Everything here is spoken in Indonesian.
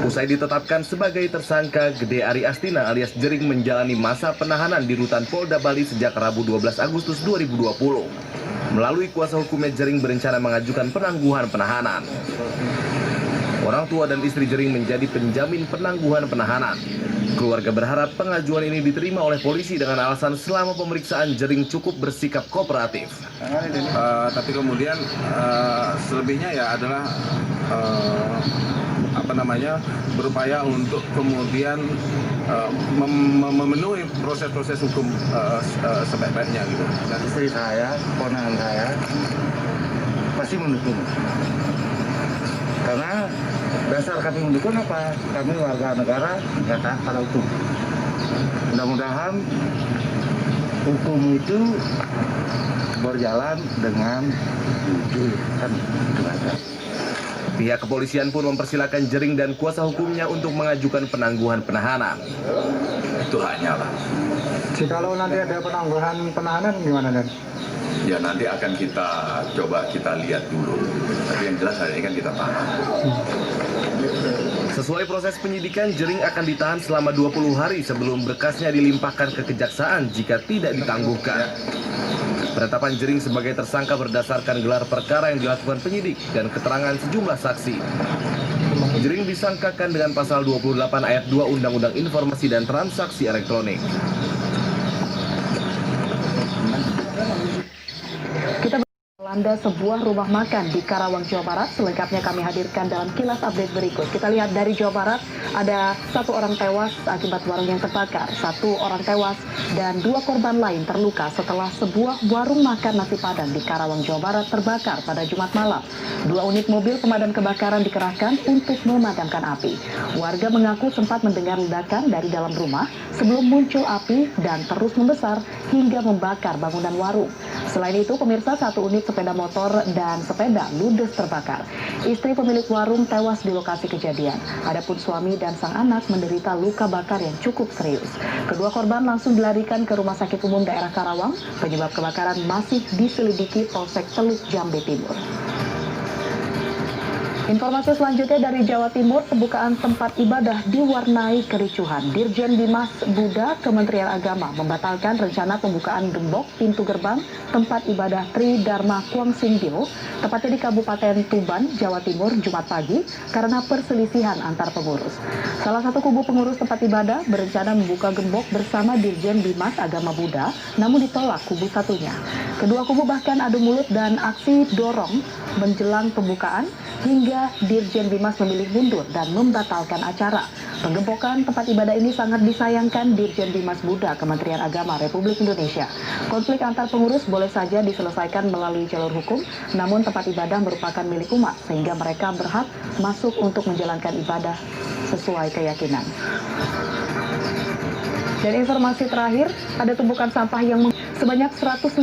Usai ditetapkan sebagai tersangka, Gede Ari Astina alias Jering menjalani masa penahanan di Rutan Polda Bali sejak Rabu 12 Agustus 2020. Melalui kuasa hukumnya, Jering berencana mengajukan penangguhan penahanan. Orang tua dan istri Jering menjadi penjamin penangguhan penahanan. Keluarga berharap pengajuan ini diterima oleh polisi dengan alasan selama pemeriksaan Jering cukup bersikap kooperatif. Tapi kemudian selebihnya ya adalah berupaya untuk kemudian memenuhi proses-proses hukum sebaik-baiknya gitu. Dan istri saya, ponakan saya pasti mendukung. Karena dasar kami mendukung apa? Kami warga negara nggak taat pada hukum. Mudah-mudahan hukum itu berjalan dengan jujur kan gimana. Pihak kepolisian pun mempersilahkan Jering dan kuasa hukumnya untuk mengajukan penangguhan penahanan. Itu haknya lah. Jikalau nanti ada penangguhan penahanan gimana Dan? Ya nanti akan kita coba lihat dulu. Tapi yang jelas hari ini kan kita tahan. Sesuai proses penyidikan, Jering akan ditahan selama 20 hari sebelum berkasnya dilimpahkan ke kejaksaan jika tidak ditangguhkan. Penetapan Jering sebagai tersangka berdasarkan gelar perkara yang dilakukan penyidik dan keterangan sejumlah saksi. Jering disangkakan dengan pasal 28 ayat 2 Undang-Undang Informasi dan Transaksi Elektronik. Kita melanda sebuah rumah makan di Karawang, Jawa Barat. Selengkapnya kami hadirkan dalam kilas update berikut. Kita lihat dari Jawa Barat, ada 1 orang tewas akibat warung yang terbakar, 1 orang tewas dan 2 korban lain terluka setelah sebuah warung makan nasi Padang di Karawang, Jawa Barat terbakar pada Jumat malam. 2 unit mobil pemadam kebakaran dikerahkan untuk memadamkan api. Warga mengaku sempat mendengar ledakan dari dalam rumah sebelum muncul api dan terus membesar hingga membakar bangunan warung. Selain itu, pemirsa, 1 unit sepeda motor dan sepeda ludes terbakar. Istri pemilik warung tewas di lokasi kejadian. Adapun suami dan sang anak menderita luka bakar yang cukup serius. Kedua korban langsung dilarikan ke Rumah Sakit Umum Daerah Karawang. Penyebab kebakaran masih diselidiki Polsek Teluk Jambe Timur. Informasi selanjutnya dari Jawa Timur, pembukaan tempat ibadah diwarnai kericuhan. Dirjen Bimas Buddha Kementerian Agama membatalkan rencana pembukaan gembok pintu gerbang tempat ibadah Tri Dharma Kuang Singdio, tepatnya di Kabupaten Tuban, Jawa Timur, Jumat pagi, karena perselisihan antar pengurus. Salah satu kubu pengurus tempat ibadah berencana membuka gembok bersama Dirjen Bimas Agama Buddha, namun ditolak kubu satunya. Kedua kubu bahkan adu mulut dan aksi dorong menjelang pembukaan, hingga Dirjen Bimas memilih mundur dan membatalkan acara. Penggembokan tempat ibadah ini sangat disayangkan Dirjen Bimas Buddha Kementerian Agama Republik Indonesia. Konflik antar pengurus boleh saja diselesaikan melalui jalur hukum, namun tempat ibadah merupakan milik umat, sehingga mereka berhak masuk untuk menjalankan ibadah sesuai keyakinan. Dan informasi terakhir, ada tumpukan sampah yang sebanyak 150